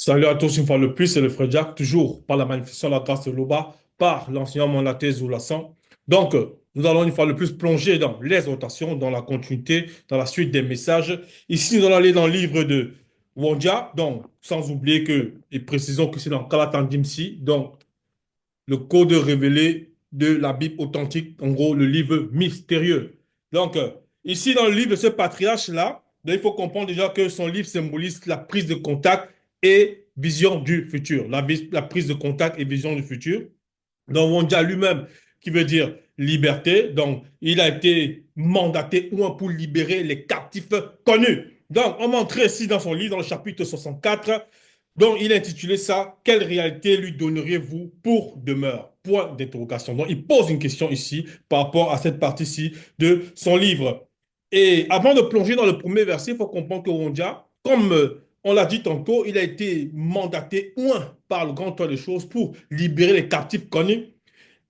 Salut à tous, une fois le plus, c'est le frère Jack, toujours par la manifestation de la grâce de l'Oba, par l'enseignement de la thèse ou la sang. Donc, nous allons une fois le plus plonger dans l'exhortation, dans la continuité, dans la suite des messages. Ici, nous allons aller dans le livre de Wondia, donc, sans oublier que, et précisons que c'est dans Kalatandimsi, donc, le code révélé de la Bible authentique, en gros, le livre mystérieux. Donc, ici, dans le livre de ce patriarche-là, il faut comprendre déjà que son livre symbolise la prise de contact et vision du futur. La prise de contact et vision du futur. Donc, Wondia lui-même, qui veut dire liberté, donc il a été mandaté pour libérer les captifs connus. Donc, on montre ici dans son livre, dans le chapitre 64, donc il a intitulé ça quelle réalité lui donneriez-vous pour demeure? Point d'interrogation. Donc, il pose une question ici par rapport à cette partie-ci de son livre. Et avant de plonger dans le premier verset, il faut comprendre que Wondia, comme on l'a dit tantôt, il a été mandaté, par le grand toit des choses pour libérer les captifs connus.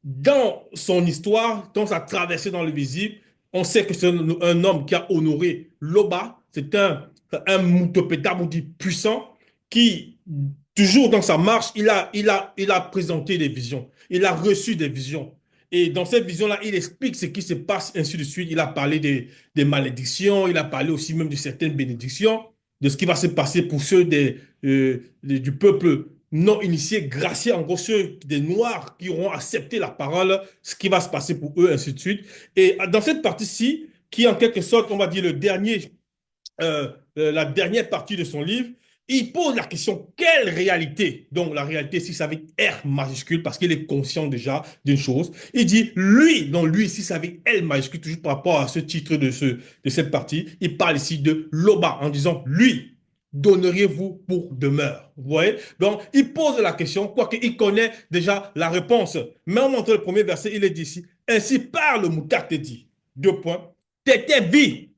Dans son histoire, dans sa traversée dans le visible, on sait que c'est un homme qui a honoré Loba. C'est un Moutopéta puissant qui, toujours dans sa marche, il a présenté des visions. Il a reçu des visions. Et dans cette vision-là, il explique ce qui se passe, ainsi de suite. Il a parlé des malédictions, il a parlé aussi même de certaines bénédictions, de ce qui va se passer pour ceux du peuple non initiés, graciés, en gros, ceux des Noirs qui auront accepté la parole, ce qui va se passer pour eux, ainsi de suite. Et dans cette partie-ci, qui est en quelque sorte, on va dire, la dernière partie de son livre, il pose la question, quelle réalité? Donc la réalité ici, c'est avec R majuscule, parce qu'il est conscient déjà d'une chose. Il dit, lui, donc lui ici, c'est avec L majuscule, toujours par rapport à ce titre de cette partie. Il parle ici de Loba, en disant, lui, donneriez-vous pour demeure? Vous voyez? Donc, il pose la question, quoique il connaît déjà la réponse. Mais on montre le premier verset, il est dit ici, ainsi parle Moutak te dit, deux points, t'étais vie,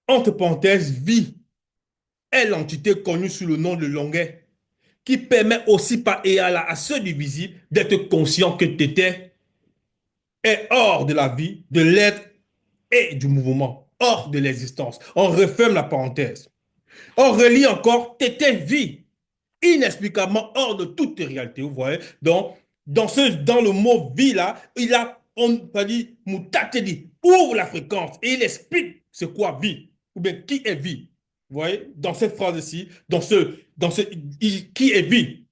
entre parenthèses, vie est l'entité connue sous le nom de Longuet, qui permet aussi par égal à ceux du visible d'être conscient que Tété est hors de la vie, de l'être et du mouvement, hors de l'existence. On referme la parenthèse. On relie encore Tété vie, inexplicablement hors de toute réalité. Vous voyez? Donc, dans le mot vie là, on va dire, Moutate dit, ouvre la fréquence et il explique c'est quoi vie, ou bien qui est vie. Vous voyez? Dans cette phrase-ci, qui est vie.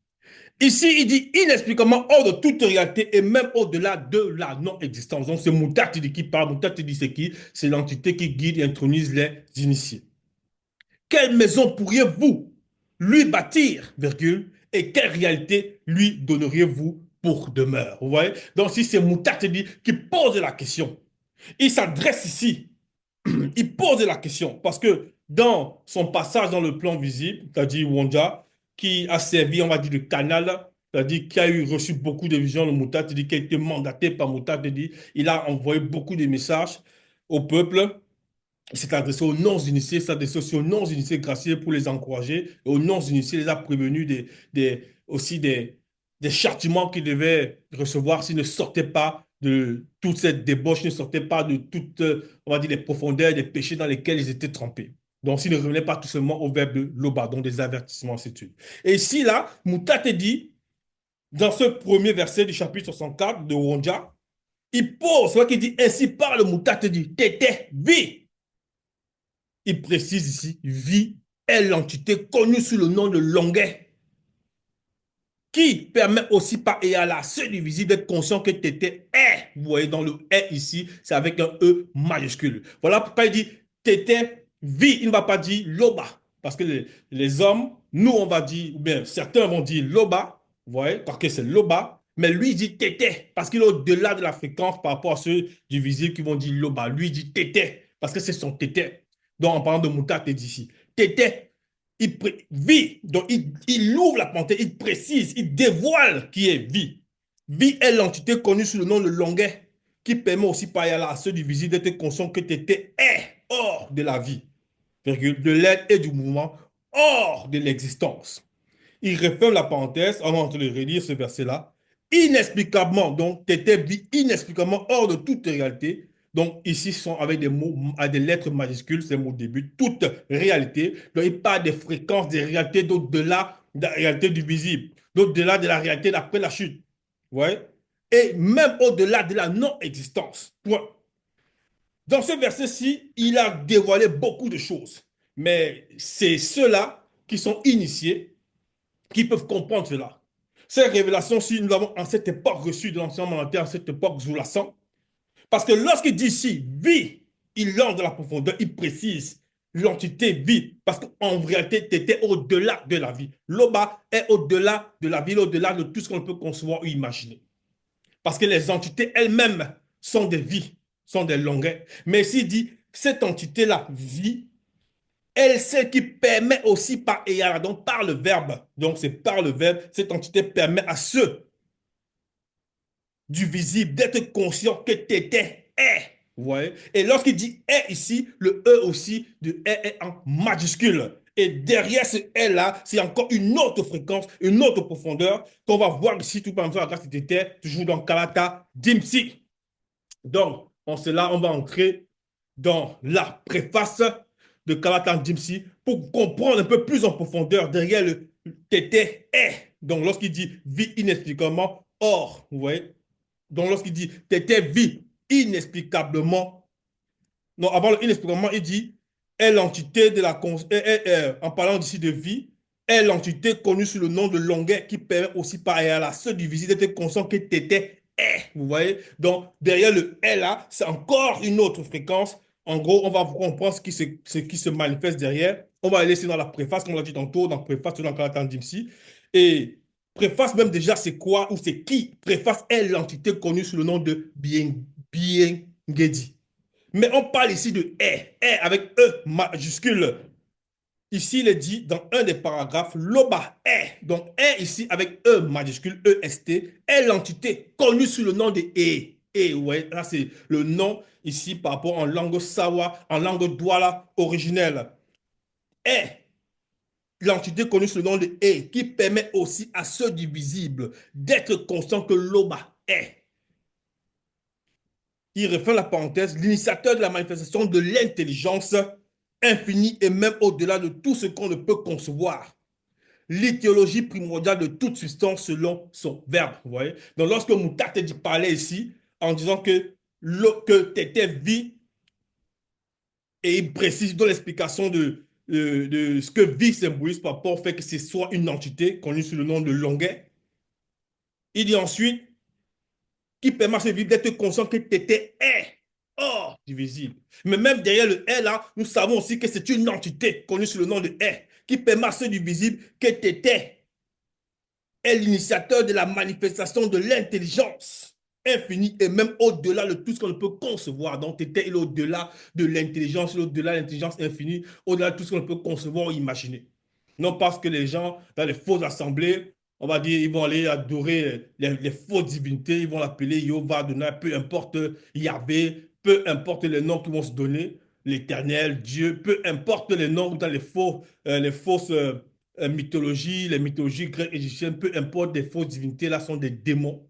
Ici, il dit inexplicablement hors de toute réalité et même au-delà de la non-existence. Donc, c'est Moutate qui parle. Moutate dit c'est qui? C'est l'entité qui guide et intronise les initiés. Quelle maison pourriez-vous lui bâtir, virgule, et quelle réalité lui donneriez-vous pour demeure? Vous voyez? Donc, si c'est Moutatedi qui pose la question, il s'adresse ici, il pose la question, parce que dans son passage dans le plan visible, c'est-à-dire Wonja, qui a servi, on va dire, de canal, c'est-à-dire qui a eu reçu beaucoup de visions, le Moutatedi, qui a été mandaté par Moutatedi, il a envoyé beaucoup de messages au peuple. Il s'est adressé aux non-initiés, s'est adressé aussi aux non-initiés graciés pour les encourager. Et aux non-initiés, les a prévenus aussi des châtiments qu'ils devaient recevoir s'ils ne sortaient pas de toute cette débauche, ne sortaient pas de toutes, on va dire, les profondeurs des péchés dans lesquels ils étaient trempés. Donc, s'ils ne revenaient pas tout seulement au verbe de l'oba, donc des avertissements, ainsi de suite. Et ici, là, Moutate dit, dans ce premier verset du chapitre 64 de Wonja, il pose, c'est vrai qu'il dit, ainsi parle Moutate dit, t'étais vie. Il précise ici, vie est l'entité connue sous le nom de Longuet, qui permet aussi par égal à ceux du visible d'être conscient que Tété est. Vous voyez, dans le est ici, c'est avec un E majuscule. Voilà pourquoi il dit Tété vie. Il ne va pas dire Loba. Parce que les hommes, nous, on va dire, ou bien certains vont dire Loba, vous voyez, parce que c'est Loba. Mais lui, il dit Tété, parce qu'il est au-delà de la fréquence par rapport à ceux du visible qui vont dire Loba. Lui, il dit Tété, parce que c'est son Tété. Donc, en parlant de Moutate d'ici. Tété, vie, donc il ouvre la parenthèse, il précise, il dévoile qui est vie. Vie est l'entité connue sous le nom de Longuet, qui permet aussi par là à ceux du visible d'être conscient que Tété est hors de la vie, virgule, de l'aide et du mouvement, hors de l'existence. Il referme la parenthèse avant de relire ce verset-là. Inexplicablement, donc, Tété vit inexplicablement hors de toute réalité, Donc ici, ce sont avec des mots, avec des lettres majuscules, ces mots début, toute réalité. Donc il parle des fréquences, des réalités d'au-delà de la réalité du visible, d'au-delà de la réalité d'après la chute. Ouais. Et même au-delà de la non-existence. Point. Dans ce verset-ci, il a dévoilé beaucoup de choses. Mais c'est ceux-là qui sont initiés qui peuvent comprendre cela. Ces révélations, si nous l'avons en cette époque reçues de l'Ancien Mandataire, en cette époque sous-jacente, parce que lorsqu'il dit ici vie, il entre dans la profondeur, il précise l'entité vie, parce qu'en réalité, tu étais au-delà de la vie. L'Oba est au-delà de la vie, au-delà de tout ce qu'on peut concevoir ou imaginer. Parce que les entités elles-mêmes sont des vies, sont des longueurs. Mais s'il dit, cette entité-là, vie, elle, celle qui permet aussi par Eyala, donc par le verbe. Donc c'est par le verbe, cette entité permet à ceux du visible d'être conscient que t'étais est. Vous voyez? Et lorsqu'il dit est ici, le E aussi de est en majuscule. Et derrière ce est-là, c'est encore une autre fréquence, une autre profondeur qu'on va voir ici tout par exemple grâce à t'étais, toujours dans Kalata Dimsi. Donc, en cela, on va entrer dans la préface de Kalata Dimsi pour comprendre un peu plus en profondeur derrière le tété est. Donc, lorsqu'il dit vie inexplicablement, or, vous voyez, donc, lorsqu'il dit t'étais vie inexplicablement, non, avant le inexplicablement, il dit est l'entité de la en parlant d'ici de vie, est l'entité connue sous le nom de longueur qui permet aussi par à la seule division d'être conscient que t'étais est. Vous voyez? Donc, derrière le est là, c'est encore une autre fréquence. En gros, on va comprendre ce qui se manifeste derrière. On va aller laisser dans la préface, comme on l'a dit tantôt, dans la préface, dans Kalatan Dimsi. Et préface même déjà, c'est quoi ou c'est qui? Préface est l'entité connue sous le nom de Biengedi. Mais on parle ici de est avec E majuscule. Ici, il est dit dans un des paragraphes, l'Oba est. Donc, est ici avec E majuscule, EST, est l'entité connue sous le nom de E. Et ouais, là, c'est le nom ici par rapport en langue Sawa, en langue Douala originelle. Est l'entité connue sous le nom de E, qui permet aussi à ceux du visible d'être conscients que l'Oba est. Il referme la parenthèse, l'initiateur de la manifestation de l'intelligence infinie et même au-delà de tout ce qu'on ne peut concevoir. L'idéologie primordiale de toute substance selon son verbe. Vous voyez? Donc, lorsque Moutate parlait ici, en disant que tu étais vie, et il précise dans l'explication de ce que vie symbolise par rapport au fait que ce soit une entité connue sous le nom de longueur. Il dit ensuite qui permet à ce vivre d'être conscient que tu étais est hors du visible. Mais même derrière le est là, nous savons aussi que c'est une entité connue sous le nom de est qui permet à ceux du visible que tu étais est l'initiateur de la manifestation de l'intelligence infinie et même au-delà de tout ce qu'on peut concevoir. Donc, tu étais au-delà de l'intelligence, au-delà de l'intelligence infinie, au-delà de tout ce qu'on peut concevoir ou imaginer. Non parce que les gens, dans les fausses assemblées, on va dire, ils vont aller adorer les fausses divinités, ils vont l'appeler Yehova, Adonai, peu importe Yahvé, peu importe les noms qu'ils vont se donner, l'Éternel, Dieu, peu importe les noms dans les fausses mythologies, les mythologies grecques, égyptiennes, peu importe, des fausses divinités, là sont des démons.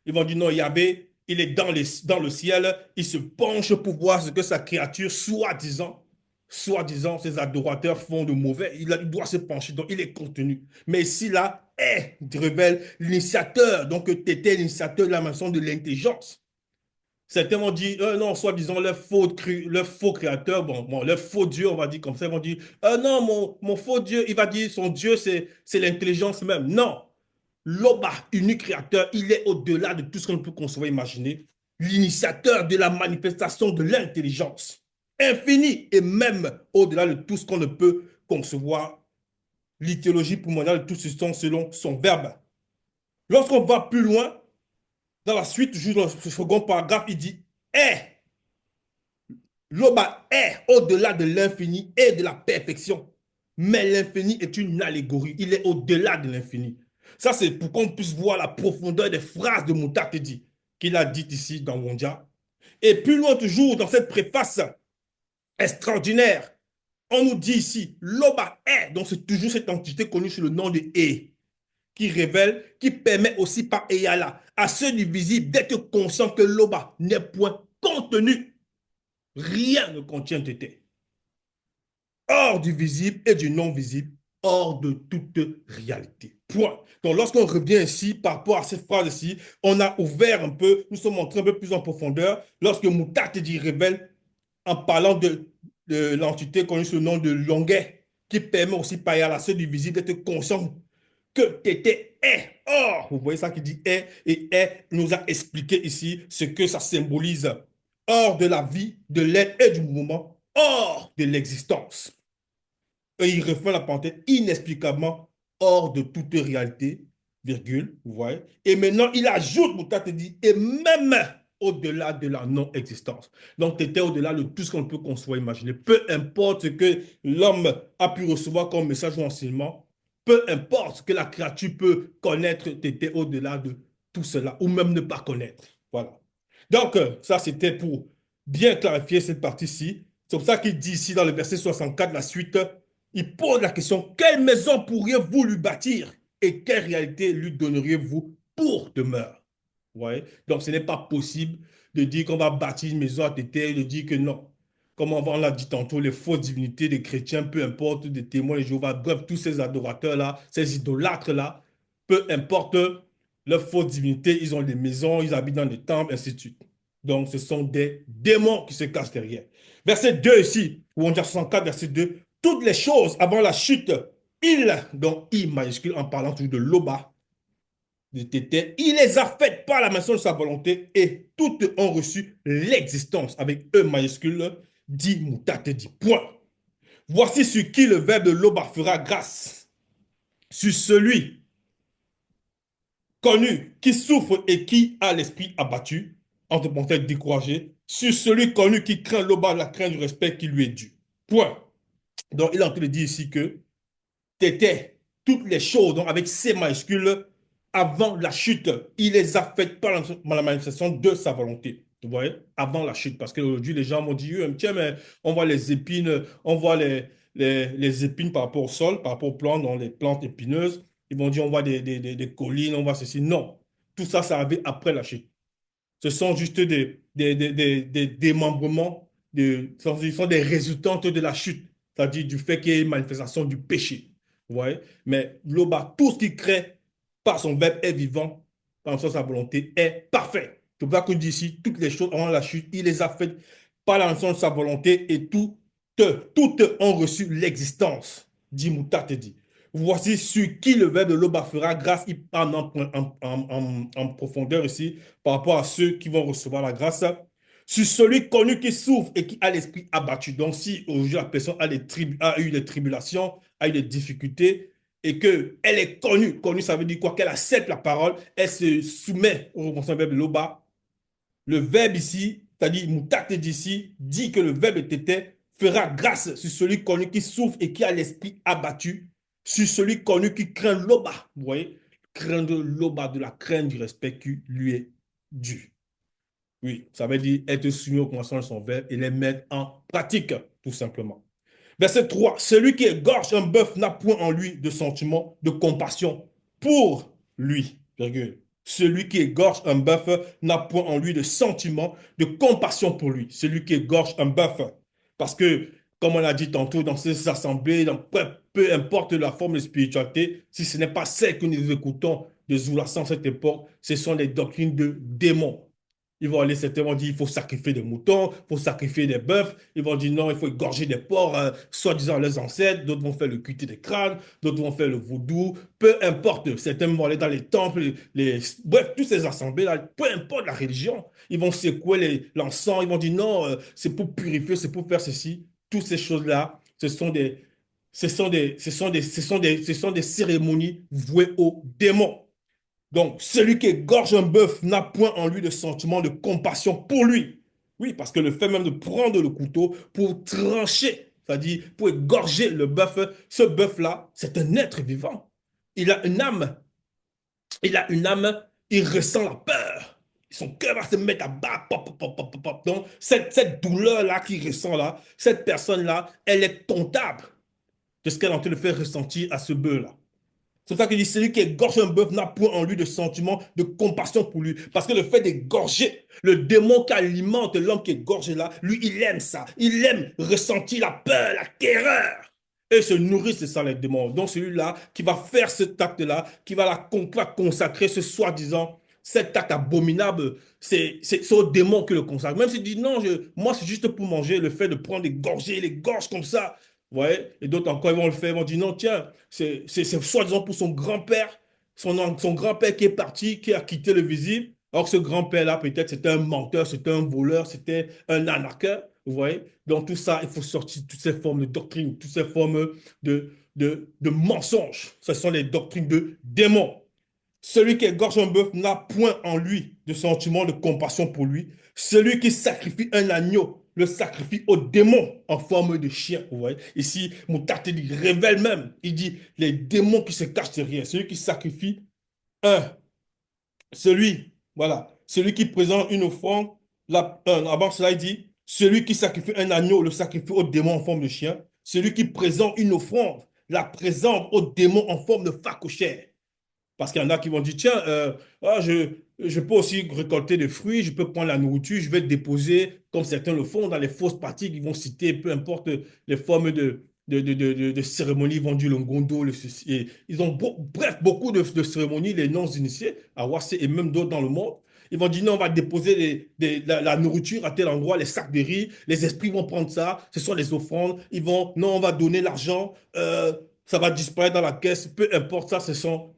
Ils vont dire non, Yahvé, il est dans le ciel, il se penche pour voir ce que sa créature, soi-disant, ses adorateurs font de mauvais. Il doit se pencher, donc il est contenu. Mais ici, là, révèle l'initiateur, donc tu étais l'initiateur de la maison de l'intelligence. Certains vont dire, non, soi-disant, leur faux créateur, bon, leur faux Dieu, on va dire comme ça, ils vont dire, non, mon faux Dieu, il va dire, son Dieu, c'est l'intelligence même. Non, l'Oba, unique créateur, il est au-delà de tout ce qu'on peut concevoir, imaginer. L'initiateur de la manifestation de l'intelligence infinie et même au-delà de tout ce qu'on ne peut concevoir. L'idéologie primordiale de tout ce sont selon son verbe. Lorsqu'on va plus loin, dans la suite, toujours dans ce second paragraphe, il dit est. L'Oba est au-delà de l'infini et de la perfection. Mais l'infini est une allégorie. Il est au-delà de l'infini. Ça, c'est pour qu'on puisse voir la profondeur des phrases de Moutakedi qu'il a dites ici dans Wondia. Et plus loin toujours, dans cette préface extraordinaire, on nous dit ici, l'Oba est, donc c'est toujours cette entité connue sous le nom de E, qui révèle, qui permet aussi par Eyala à ceux du visible d'être conscient que l'Oba n'est point contenu. Rien ne contient Tété. Hors du visible et du non-visible, hors de toute réalité. Point. Donc, lorsqu'on revient ici, par rapport à cette phrase-ci, on a ouvert un peu, nous sommes entrés un peu plus en profondeur, lorsque Moutate dit révèle, en parlant de l'entité connue sous le nom de Longuet, qui permet aussi par la seule du visible d'être conscient que Tété est. Or, vous voyez ça qui dit est, et est nous a expliqué ici ce que ça symbolise. Hors de la vie, de l'être et du mouvement, hors de l'existence. Et il refait la parenthèse inexplicablement hors de toute réalité, virgule, vous voyez. Et maintenant, il ajoute, Moutate dit, et même au-delà de la non-existence. Donc, tu étais au-delà de tout ce qu'on peut concevoir, imaginer. Peu importe ce que l'homme a pu recevoir comme message ou enseignement, peu importe ce que la créature peut connaître, tu étais au-delà de tout cela, ou même ne pas connaître. Voilà. Donc, ça, c'était pour bien clarifier cette partie-ci. C'est pour ça qu'il dit ici dans le verset 64, la suite, il pose la question, quelle maison pourriez-vous lui bâtir et quelle réalité lui donneriez-vous pour demeure? Ouais. Donc, ce n'est pas possible de dire qu'on va bâtir une maison à Tété et de dire que non. Comme on l'a dit tantôt, les fausses divinités des chrétiens, peu importe, des témoins de Jéhovah, bref, tous ces adorateurs-là, ces idolâtres-là, peu importe leurs fausses divinités, ils ont des maisons, ils habitent dans des temples, ainsi de suite. Donc, ce sont des démons qui se cachent derrière. Verset 2 ici, où on dit 64, verset 2, toutes les choses avant la chute, il, donc I majuscule en parlant toujours de Loba, de Tété, il les a faites par la main de sa volonté et toutes ont reçu l'existence avec E majuscule, dit Moutate, dit point. Voici sur qui le verbe de Loba fera grâce, sur celui connu qui souffre et qui a l'esprit abattu, entre parenthèses découragé, sur celui connu qui craint Loba, la crainte du respect qui lui est dû. Point. Donc, il est en train de dire ici que t'étais toutes les choses, donc avec C majuscules, avant la chute. Il les a faites par la manifestation de sa volonté. Vous voyez? Avant la chute. Parce qu'aujourd'hui, les gens m'ont dit, tiens, mais on voit les épines, on voit les épines par rapport au sol, par rapport aux plantes, dans les plantes épineuses. Ils vont dire, on voit des collines, on voit ceci. Non. Tout ça, ça arrive après la chute. Ce sont juste des démembrements, ce sont des résultantes de la chute, c'est-à-dire du fait qu'il y ait une manifestation du péché. Vous voyez? Mais Loba, tout ce qu'il crée par son verbe est vivant, par sa volonté est parfait. C'est pour ça que d'ici, toutes les choses avant la chute, il les a faites par l'ensemble de sa volonté et toutes ont reçu l'existence, dit Moutate dit. Voici sur qui le verbe de Loba fera grâce. Il parle en profondeur ici par rapport à ceux qui vont recevoir la grâce. Sur celui connu qui souffre et qui a l'esprit abattu. Donc, si aujourd'hui la personne a eu des tribulations, a eu des difficultés, et qu'elle est connue, connue, ça veut dire quoi? Qu'elle accepte la parole, elle se soumet au verbe de Loba. Le verbe ici, c'est-à-dire Moutate d'ici, dit que le verbe était fera grâce sur celui connu qui souffre et qui a l'esprit abattu, sur celui connu qui craint Loba. Vous voyez? Craindre Loba, de la crainte du respect qui lui est dû. Oui, ça veut dire être soumis au commencement de son verbe et les mettre en pratique, tout simplement. Verset 3. Celui qui égorge un bœuf n'a point en lui de sentiment de compassion pour lui. Virgule. Celui qui égorge un bœuf n'a point en lui de sentiment de compassion pour lui. Celui qui égorge un bœuf. Parce que, comme on l'a dit tantôt, dans ces assemblées, peu importe la forme de spiritualité, si ce n'est pas celle que nous écoutons de Zoulassant à cette époque, ce sont les doctrines de démons. Ils vont aller certainement dire il faut sacrifier des moutons, il faut sacrifier des bœufs. Ils vont dire non, il faut égorger des porcs, soi-disant les ancêtres. D'autres vont faire le cuté des crânes, d'autres vont faire le vaudou. Peu importe, certains vont aller dans les temples, bref, toutes ces assemblées-là, peu importe la religion, ils vont secouer l'encens, ils vont dire non, c'est pour purifier, c'est pour faire ceci. Toutes ces choses-là, ce sont des cérémonies vouées aux démons. Donc, celui qui égorge un bœuf n'a point en lui de sentiment de compassion pour lui. Oui, parce que le fait même de prendre le couteau pour trancher, c'est-à-dire pour égorger le bœuf, ce bœuf-là, c'est un être vivant. Il a une âme. Il a une âme, il ressent la peur. Son cœur va se mettre à battre. Pop, pop, pop, pop. Donc, cette douleur-là qu'il ressent là, cette personne-là, elle est comptable de ce qu'elle est en train de faire ressentir à ce bœuf-là. C'est pour ça qu'il dit, celui qui égorge un bœuf n'a point en lui de sentiment de compassion pour lui. Parce que le fait d'égorger, le démon qui alimente l'homme qui égorge là, lui, il aime ça. Il aime ressentir la peur, la terreur. Et se nourrit, c'est ça les démons. Donc celui-là qui va faire cet acte-là, qui va consacrer ce soi-disant, cet acte abominable, c'est au démon qui le consacre. Même s'il dit non, moi c'est juste pour manger, le fait de prendre des gorgées, les gorges comme ça. Vous voyez? Et d'autres encore, ils vont le faire, ils vont dire non, tiens, c'est soi-disant pour son grand-père, son grand-père qui est parti, qui a quitté le visible. Alors que ce grand-père-là, peut-être, c'était un menteur, c'était un voleur, c'était un arnaqueur. Vous voyez? Donc tout ça, il faut sortir toutes ces formes de doctrines, toutes ces formes de mensonges. Ce sont les doctrines de démons. Celui qui égorge un bœuf n'a point en lui de sentiment de compassion pour lui. Celui qui sacrifie un agneau le sacrifie au démon en forme de chien. Vous voyez? Ici, Moutate dit, révèle même. Il dit les démons qui se cachent derrière. Celui qui sacrifie un, celui qui présente une offrande. Avant cela, il dit celui qui sacrifie un agneau le sacrifie au démon en forme de chien. Celui qui présente une offrande la présente au démon en forme de phacochère. Parce qu'il y en a qui vont dire, tiens, je peux aussi récolter des fruits, je peux prendre la nourriture, je vais déposer, comme certains le font, dans les fausses pratiques, ils vont citer, peu importe les formes de cérémonies, ils vont dire le ngondo, le ceci. Et ils ont, bref, beaucoup de cérémonies, les non-initiés, à Ouassé et même d'autres dans le monde. Ils vont dire, non, on va déposer la nourriture à tel endroit, les sacs de riz, les esprits vont prendre ça, ce sont les offrandes, ils vont, non, on va donner l'argent, ça va disparaître dans la caisse, peu importe ça, ce sont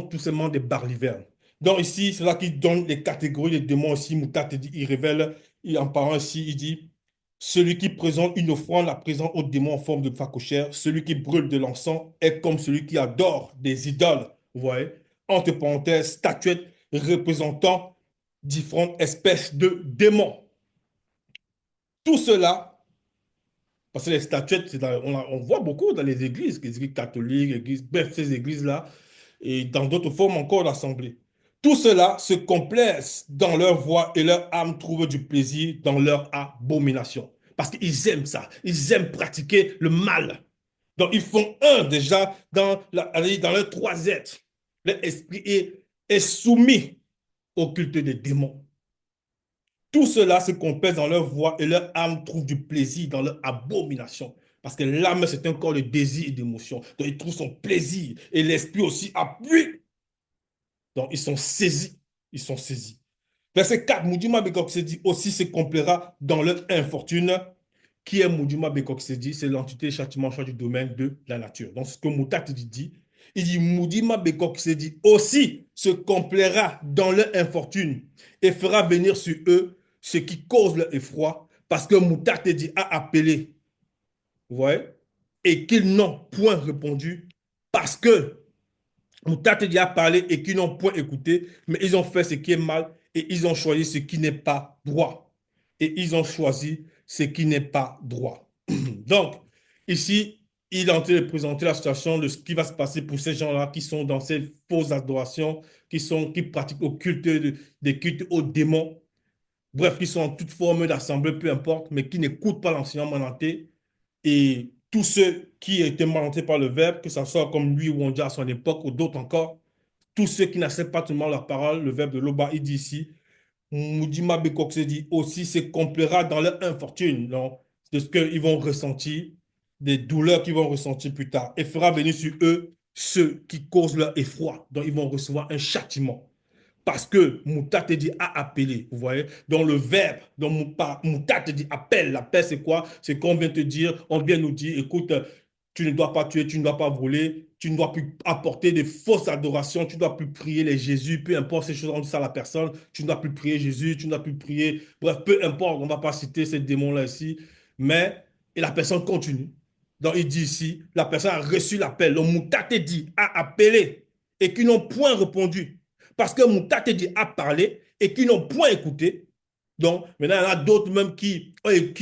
tout simplement des barlivernes. Donc ici, c'est là qu'il donne les catégories des démons aussi. Moutat il révèle, en parlant ici, il dit, celui qui présente une offrande la présente au démon en forme de phacochère, celui qui brûle de l'encens est comme celui qui adore des idoles. Vous voyez? Entre parenthèses, statuettes représentant différentes espèces de démons. Tout cela, parce que les statuettes, on voit beaucoup dans les églises catholiques, bref, ces églises-là, et dans d'autres formes encore d'assemblée. Tout cela se complaise dans leur voix et leur âme trouve du plaisir dans leur abomination. Parce qu'ils aiment ça. Ils aiment pratiquer le mal. Donc, ils font un déjà dans leurs trois êtres. Leur esprit est soumis au culte des démons. Tout cela se complaise dans leur voix et leur âme trouve du plaisir dans leur abomination. Parce que l'âme, c'est un corps de désir et d'émotion. Donc, ils trouvent son plaisir. Et l'esprit aussi appuie. Donc, ils sont saisis. Ils sont saisis. Verset 4, Moudouma Bekoksedi aussi se complaira dans leur infortune. Qui est Moudouma Bekoksedi? C'est l'entité châtiment choix du domaine de la nature. Donc, ce que Moutat dit, il dit Moudouma Bekoksedi aussi se complaira dans leur infortune et fera venir sur eux ce qui cause leur effroi parce que Moutat dit a appelé. Vous voyez? Et qu'ils n'ont point répondu parce que Moutate dit a parlé et qu'ils n'ont point écouté, mais ils ont fait ce qui est mal et ils ont choisi ce qui n'est pas droit. Et ils ont choisi ce qui n'est pas droit. Donc, ici, il est en train de présenter la situation de ce qui va se passer pour ces gens-là qui sont dans ces fausses adorations, qui pratiquent au culte des cultes aux démons, bref, qui sont en toute forme d'assemblée, peu importe, mais qui n'écoutent pas l'enseignement mananté. Et tous ceux qui étaient manantés par le Verbe, que ce soit comme lui ou on dit à son époque, ou d'autres encore, tous ceux qui n'acceptent pas tout le monde la parole, le Verbe de l'Oba, il dit ici, Moudima Bekok se dit aussi se complaira dans leur infortune, donc, de ce qu'ils vont ressentir, des douleurs qu'ils vont ressentir plus tard, et fera venir sur eux ceux qui causent leur effroi. Donc, ils vont recevoir un châtiment. Parce que Moutate dit a appelé, vous voyez, dans le verbe, dans Moutate dit appelle. L'appel, c'est quoi? C'est qu'on vient te dire, on vient nous dire, écoute, tu ne dois pas tuer, tu ne dois pas voler, tu ne dois plus apporter des fausses adorations, tu ne dois plus prier les Jésus, peu importe ces choses, on dit ça à la personne, tu ne dois plus prier Jésus, tu ne dois plus prier, bref, peu importe, on ne va pas citer ces démons-là ici, mais, et la personne continue. Donc il dit ici, la personne a reçu l'appel, le Moutate dit a appelé, et qui n'ont point répondu. Parce que Moutate dit a parlé et qui n'ont point écouté. Donc, maintenant, il y en a d'autres même qui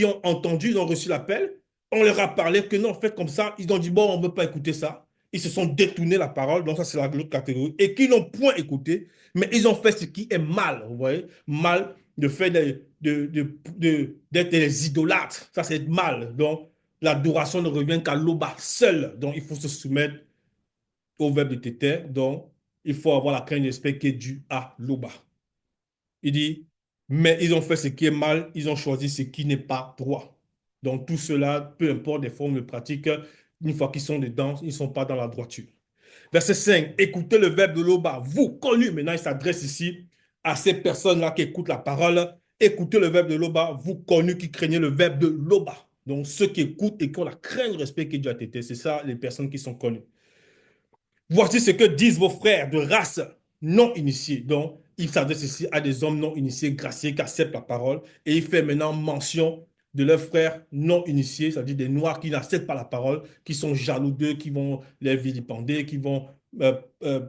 ont entendu, ils ont reçu l'appel. On leur a parlé que non, faites comme ça. Ils ont dit, bon, on ne veut pas écouter ça. Ils se sont détournés la parole. Donc, ça, c'est l'autre catégorie. Et qui n'ont point écouté, mais ils ont fait ce qui est mal. Vous voyez? Mal de fait d'être des idolâtres. Ça, c'est mal. Donc, l'adoration ne revient qu'à l'Oba seul. Donc, il faut se soumettre au verbe de Tété, donc il faut avoir la crainte de l'esprit qui est due à Loba. Il dit, mais ils ont fait ce qui est mal, ils ont choisi ce qui n'est pas droit. Donc tout cela, peu importe les formes de pratique, une fois qu'ils sont dedans, ils ne sont pas dans la droiture. Verset 5, écoutez le verbe de Loba, vous connu. Maintenant, il s'adresse ici à ces personnes-là qui écoutent la parole. Écoutez le verbe de Loba, vous connu qui craignez le verbe de Loba. Donc ceux qui écoutent et qui ont la crainte, le respect qui doit être, c'est ça les personnes qui sont connues. Voici ce que disent vos frères de race non initiée. Donc, il s'adresse ici à des hommes non initiés, graciés, qui acceptent la parole. Et il fait maintenant mention de leurs frères non initiés, c'est-à-dire des Noirs qui n'acceptent pas la parole, qui sont jaloux d'eux, qui vont les vilipender, euh, euh,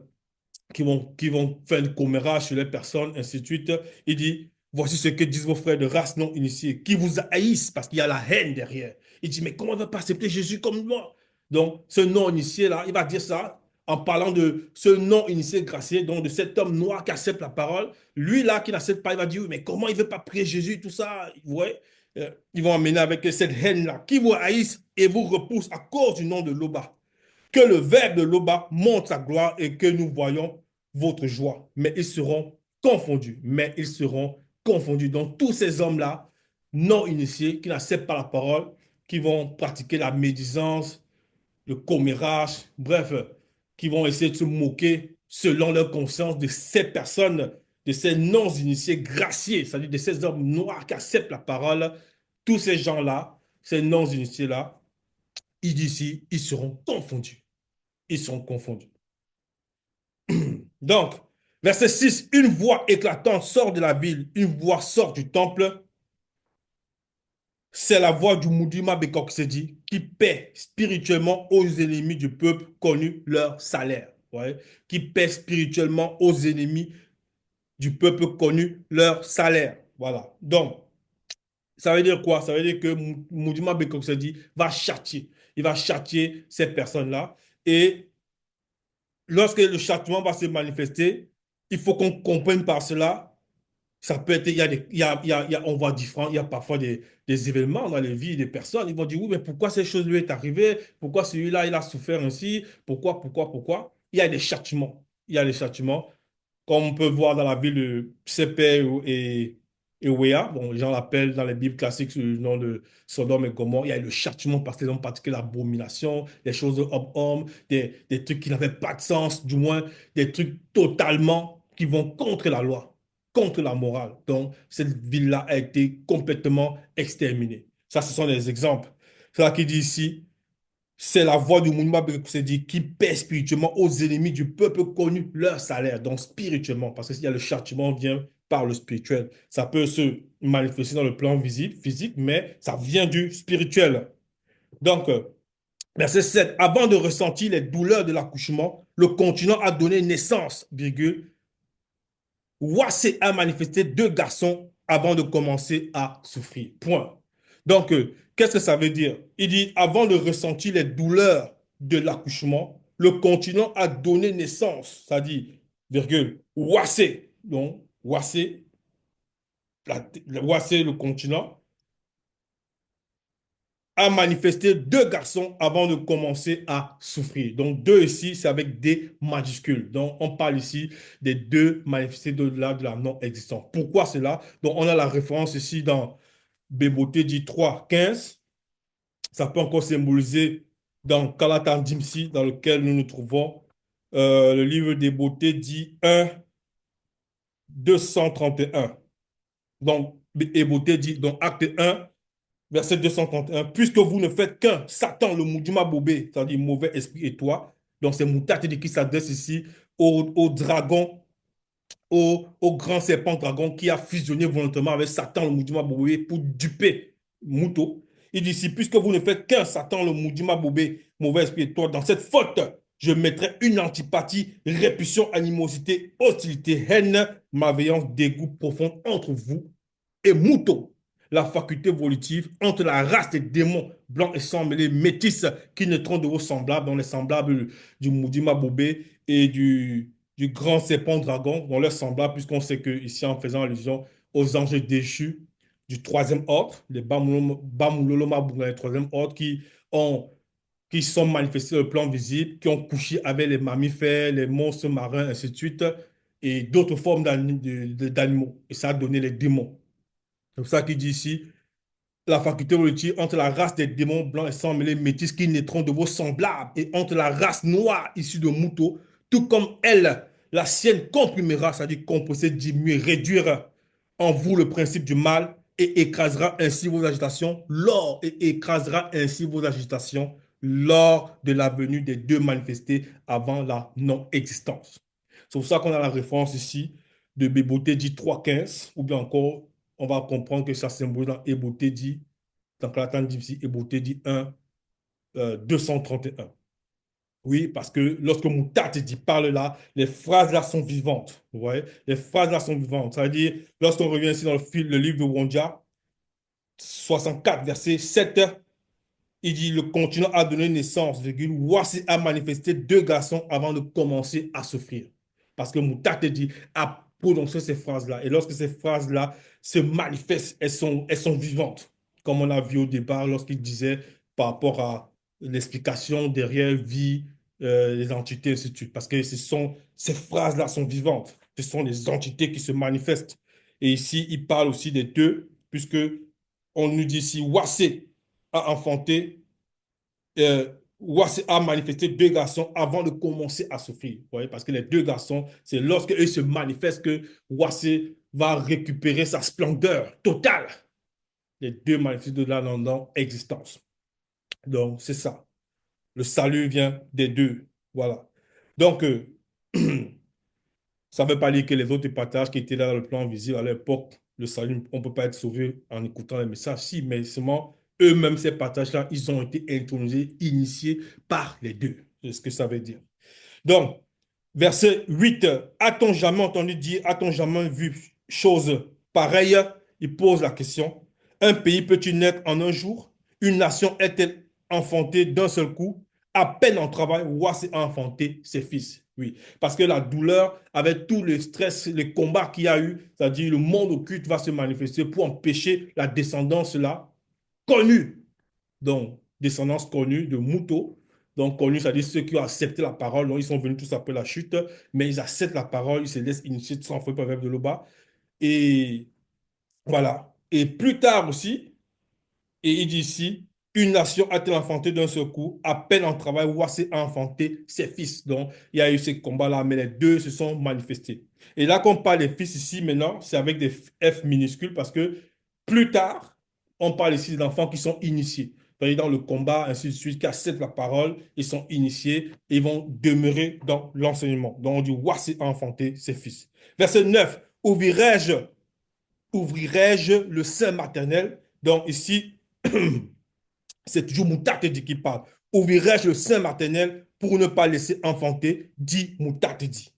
qui vont faire une commérage sur les personnes, ainsi de suite. Il dit, voici ce que disent vos frères de race non initiée, qui vous haïssent parce qu'il y a la haine derrière. Il dit, mais comment on ne va pas accepter Jésus comme moi? Donc, ce non initié-là, il va dire ça en parlant de ce non initié gracié, donc de cet homme noir qui accepte la parole. Lui, là, qui n'accepte pas, il va dire, oui, mais comment il ne veut pas prier Jésus, tout ça? Ouais. Ils vont amener avec cette haine-là, qui vous haïssent et vous repoussent à cause du nom de Loba. Que le verbe de Loba montre sa gloire et que nous voyons votre joie. Mais ils seront confondus. Mais ils seront confondus. Donc, tous ces hommes-là, non initiés, qui n'acceptent pas la parole, qui vont pratiquer la médisance, le commérage, bref, qui vont essayer de se moquer selon leur conscience de ces personnes, de ces non-initiés graciés, c'est-à-dire de ces hommes noirs qui acceptent la parole. Tous ces gens-là, ces non-initiés-là, ils disent ici, ils seront confondus. Ils sont confondus. Donc, verset 6, une voix éclatante sort de la ville, une voix sort du temple. C'est la voix du Mouddima Bekoksedi qui paie spirituellement aux ennemis du peuple connu leur salaire. Ouais. Qui paie spirituellement aux ennemis du peuple connu leur salaire. Voilà. Donc, ça veut dire quoi? Ça veut dire que Mouddima Bekoksedi va châtier. Il va châtier ces personnes-là. Et lorsque le châtiment va se manifester, il faut qu'on comprenne par cela. Ça peut être, il y a des, on voit différents, il y a parfois des événements dans les vies des personnes. Ils vont dire, oui, mais pourquoi ces choses lui est arrivées? Pourquoi celui-là, il a souffert ainsi? Pourquoi? Il y a des châtiments. Il y a des châtiments comme on peut voir dans la ville de Sepe et Ouéa. Bon, les gens l'appellent dans les Bibles classiques sous le nom de Sodome et Gomorrhe. Il y a eu le châtiment parce qu'ils ont pratiqué l'abomination, des choses de homme-homme, des trucs qui n'avaient pas de sens, du moins des trucs totalement qui vont contre la loi, contre la morale. Donc, cette ville-là a été complètement exterminée. Ça, ce sont des exemples. C'est là qu'il dit ici, c'est la voix du Mounma Bekossedi qui paie spirituellement aux ennemis du peuple connu leur salaire. Donc spirituellement, parce que s'il y a le châtiment vient par le spirituel. Ça peut se manifester dans le plan visible, physique, mais ça vient du spirituel. Donc, verset 7, avant de ressentir les douleurs de l'accouchement, le continent a donné naissance, virgule, Wassé a manifesté deux garçons avant de commencer à souffrir. Point. Donc, qu'est-ce que ça veut dire? Il dit, avant de ressentir les douleurs de l'accouchement, le continent a donné naissance, c'est-à-dire, virgule, Wassé. Donc, Wassé, Wassé, le continent, a manifesté deux garçons avant de commencer à souffrir. Donc, deux ici, c'est avec des majuscules. Donc, on parle ici des deux manifestés de la non-existence. Pourquoi cela? Donc, on a la référence ici dans Béboté dit 3, 15. Ça peut encore symboliser dans Kalatan Dimsi, dans lequel nous nous trouvons. Le livre des beautés dit 1, 231. Donc, Béboté dit, donc acte 1, verset 231, puisque vous ne faites qu'un, Satan, le Moudima Bobé, c'est-à-dire mauvais esprit et toi. Donc c'est Moutati qui s'adresse ici au dragon, au grand serpent dragon qui a fusionné volontairement avec Satan, le Moudima Bobé, pour duper Mouto. Il dit ici, puisque vous ne faites qu'un, Satan, le Moudima Bobé, mauvais esprit et toi, dans cette faute, je mettrai une antipathie, répulsion, animosité, hostilité, haine, malveillance, dégoût profond entre vous et Mouton, la faculté volitive entre la race des démons blancs et sang mêlés métis qui naîtront de vos semblables, dans les semblables du Moudima Bobé et du grand serpent dragon, dans leurs semblables, puisqu'on sait que ici, en faisant allusion aux anges déchus du troisième ordre, les Bamuloloma, les troisième ordre, qui ont qui sont manifestés sur le plan visible, qui ont couché avec les mammifères, les monstres marins, ainsi de suite, et d'autres formes d'animaux. Et ça a donné les démons. C'est pour ça qu'il dit ici, la faculté évolutive entre la race des démons blancs et sans mêlés métis qui naîtront de vos semblables et entre la race noire issue de Mouton, tout comme elle, la sienne comprimera, c'est-à-dire compresser, diminuer, réduire en vous le principe du mal et écrasera ainsi vos agitations lors de la venue des deux manifestés avant la non-existence. C'est pour ça qu'on a la référence ici de Bébauté dit 3.15, ou bien encore, on va comprendre que ça symbolise dans Ébauté dit, dans Clatan dit ici, Ébauté dit 1, 231. Oui, parce que lorsque Moutate dit parle là, les phrases là sont vivantes. Vous voyez? Les phrases là sont vivantes. C'est-à-dire, lorsqu'on revient ici dans le livre de Wondia, 64, verset 7, il dit, le continent a donné naissance, virgule, voici a manifesté deux garçons avant de commencer à souffrir. Parce que Moutate dit, a prononcé ces phrases-là. Et lorsque ces phrases-là se manifestent, elles sont vivantes. Comme on a vu au départ, lorsqu'il disait par rapport à l'explication derrière vie, les entités, et ainsi de suite. Parce que ces phrases-là sont vivantes. Ce sont les entités qui se manifestent. Et ici, il parle aussi des deux, puisque on nous dit ici, Wassé a enfanté, Wassé a manifesté deux garçons avant de commencer à souffrir. Vous voyez, parce que les deux garçons, c'est lorsque eux se manifestent que Wassé va récupérer sa splendeur totale. Les deux manifestent de la non-existence. Donc, c'est ça. Le salut vient des deux. Voilà. Donc, ça ne veut pas dire que les autres partages qui étaient là dans le plan visible à l'époque, le salut, on ne peut pas être sauvé en écoutant les messages. Si, mais seulement eux-mêmes, ces partages-là, ils ont été intronisés, initiés par les deux. C'est ce que ça veut dire. Donc, verset 8, a-t-on jamais entendu dire, a-t-on jamais vu chose pareille? Il pose la question. Un pays peut-il naître en un jour? Une nation est-elle enfantée d'un seul coup? À peine en travail, Wassé a enfanté ses fils. Oui, parce que la douleur, avec tout le stress, les combats qu'il y a eu, c'est-à-dire le monde occulte va se manifester pour empêcher la descendance là, connue. Donc, descendance connue de Mouto. Donc, connue, c'est-à-dire ceux qui ont accepté la parole. Donc, ils sont venus tous après la chute, mais ils acceptent la parole, ils se laissent initier sans feu par de l'Oba. Et voilà. Et plus tard aussi, et il dit ici, une nation a-t-elle enfanté d'un seul coup, à peine en travail, Wassé a enfanté ses fils. Donc, il y a eu ces combats-là, mais les deux se sont manifestés. Et là, qu'on parle des fils ici, maintenant, c'est avec des F minuscules, parce que plus tard, on parle ici d'enfants qui sont initiés. Dans le combat, ainsi de suite, qui acceptent la parole, ils sont initiés et ils vont demeurer dans l'enseignement. Donc, on dit, Wassé a enfanté ses fils. Verset 9, ouvrirai-je le sein maternel? Donc, ici, c'est toujours Moutate dit qui parle. Ouvrirai-je le sein maternel pour ne pas laisser enfanter, dit Moutate dit.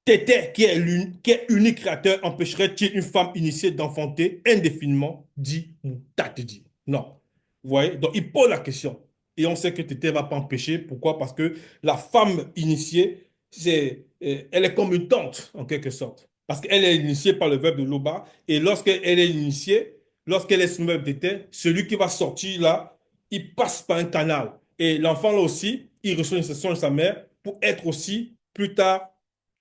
Tété, qui est unique créateur, empêcherait-il une femme initiée d'enfanter indéfiniment, dit Moutate dit. Non. Vous voyez? Donc, il pose la question. Et on sait que Tété ne va pas empêcher. Pourquoi? Parce que la femme initiée, elle est comme une tante, en quelque sorte. Parce qu'elle est initiée par le verbe de Loba. Et lorsqu'elle est initiée, lorsqu'elle est sous le verbe Tété, celui qui va sortir là, il passe par un canal. Et l'enfant là aussi, il reçoit une instruction de sa mère pour être aussi, plus tard,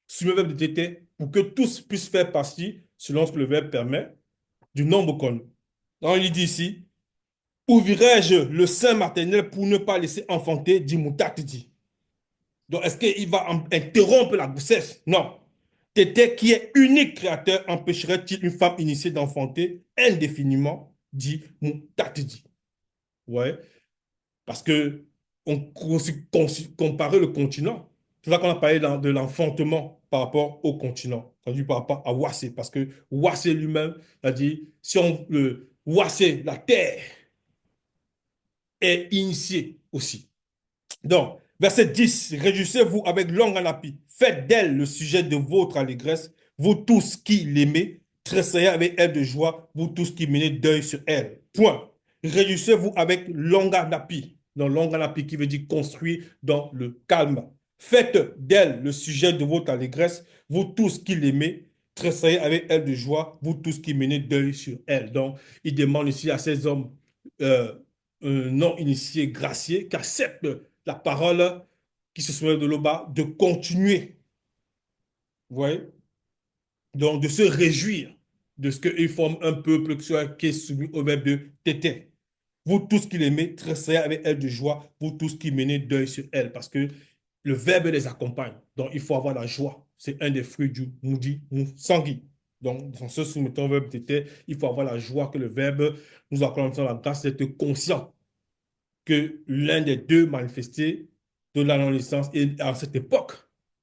sur le verbe de tété pour que tous puissent faire partie, selon ce que le verbe permet, du nombre connu. Donc, il dit ici, ouvrirai-je le sein maternel pour ne pas laisser enfanter, dit Moutatidi. Donc, est-ce qu'il va interrompre la grossesse? Non. Tété, qui est unique créateur, empêcherait-il une femme initiée d'enfanter indéfiniment, dit Moutatidi. Ouais. Parce que on comparait le continent. C'est là qu'on a parlé de l'enfantement par rapport au continent, c'est-à-dire par rapport à Wassé. Parce que Wassé lui-même a dit, si on le Wassé, la terre, est initiée aussi. Donc, verset 10, réjouissez-vous avec longue anapi, faites d'elle le sujet de votre allégresse, vous tous qui l'aimez, tressaillez avec elle de joie, vous tous qui menez deuil sur elle. Point. Réjouissez-vous avec longue anapi. Donc, longue anapi qui veut dire construire dans le calme. Faites d'elle le sujet de votre allégresse, vous tous qui l'aimez, tressaillez avec elle de joie, vous tous qui menez deuil sur elle. Donc, il demande ici à ces hommes, euh, non initié, gracié, qui accepte la parole qui se souvient de l'Oba, de continuer, vous voyez, donc de se réjouir de ce qu'il forme un peuple qui est soumis au verbe de tété. Vous tous qui l'aimez, tressez avec elle de joie, vous tous qui menez deuil sur elle, parce que le verbe les accompagne. Donc, il faut avoir la joie. C'est un des fruits du moudi, sangui. Donc, dans ce soumettant au verbe tété, il faut avoir la joie que le verbe nous accorde la grâce d'être conscient que l'un des deux manifestés de la non-licence est à cette époque.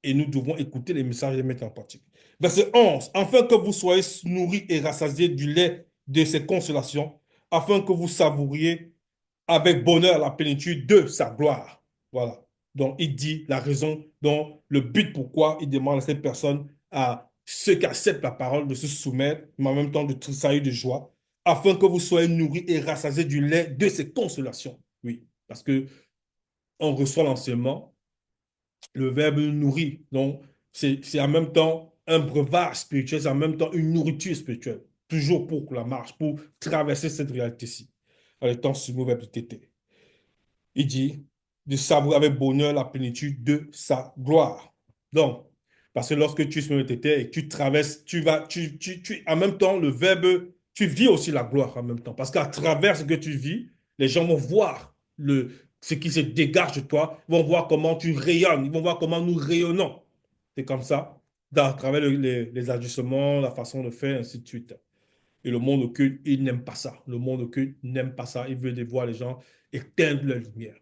Et nous devons écouter les messages et les mettre en pratique. Verset 11. Afin que vous soyez nourris et rassasiés du lait de ses consolations, afin que vous savouriez avec bonheur la plénitude de sa gloire. Voilà. Donc, il dit la raison, donc le but pourquoi il demande à cette personne, à ceux qui acceptent la parole, de se soumettre, mais en même temps de tressaillir de joie, afin que vous soyez nourris et rassasiés du lait de ses consolations. Oui, parce que on reçoit l'enseignement, le verbe nourrit. Donc, c'est en même temps un breuvage spirituel, c'est en même temps une nourriture spirituelle. Toujours pour la marche, pour traverser cette réalité-ci. En étant sur le verbe de tété. Il dit de savourer avec bonheur la plénitude de sa gloire. Donc, parce que lorsque tu es tes terres et que tu traverses, tu vas, en même temps, le verbe, tu vis aussi la gloire en même temps. Parce qu'à travers ce que tu vis, les gens vont voir ce qui se dégage de toi, ils vont voir comment tu rayonnes, ils vont voir comment nous rayonnons. C'est comme ça, à travers les ajustements, la façon de faire, ainsi de suite. Et le monde occulte, il n'aime pas ça. Le monde occulte n'aime pas ça. Il veut voir les gens éteindre leur lumière.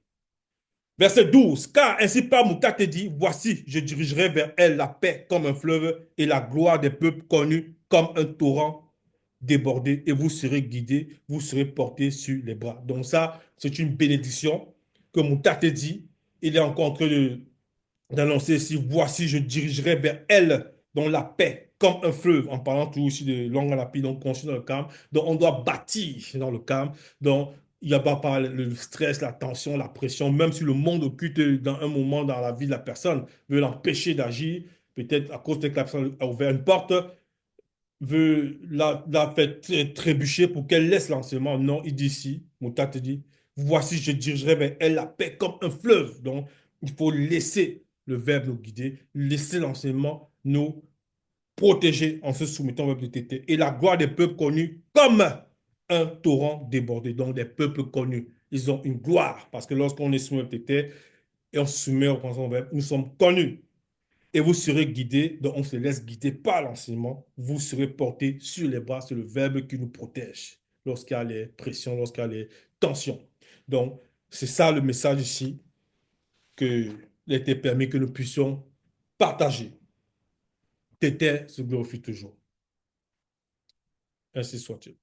Verset 12. Car ainsi par Mouta te dit, voici, je dirigerai vers elle la paix comme un fleuve et la gloire des peuples connus comme un torrent débordé et vous serez guidés, vous serez portés sur les bras. Donc ça, c'est une bénédiction que Mouta te dit. Il est encore en train d'annoncer ici, voici, je dirigerai vers elle dans la paix, comme un fleuve, en parlant tout aussi de longue rapide, donc construit dans le calme. Donc, on doit bâtir dans le calme. Donc, il n'y a pas le stress, la tension, la pression, même si le monde occulte dans un moment dans la vie de la personne, veut l'empêcher d'agir, peut-être à cause de que la personne a ouvert une porte, veut la faire trébucher pour qu'elle laisse l'enseignement. Non, il dit ici, Mouta te dit, voici, je dirigerai vers elle la paix comme un fleuve. Donc, il faut laisser le verbe nous guider, laisser l'enseignement nous protéger en se soumettant au verbe de tété. Et la gloire des peuples connus comme un torrent débordé. Donc, des peuples connus, ils ont une gloire. Parce que lorsqu'on est soumis au tété et on se soumet au verbe, nous sommes connus et vous serez guidés, donc on se laisse guider par l'enseignement, vous serez portés sur les bras, c'est le verbe qui nous protège lorsqu'il y a les pressions, lorsqu'il y a les tensions. Donc, c'est ça le message ici que il était permis que nous puissions partager. Tété se glorifie toujours. Ainsi soit-il.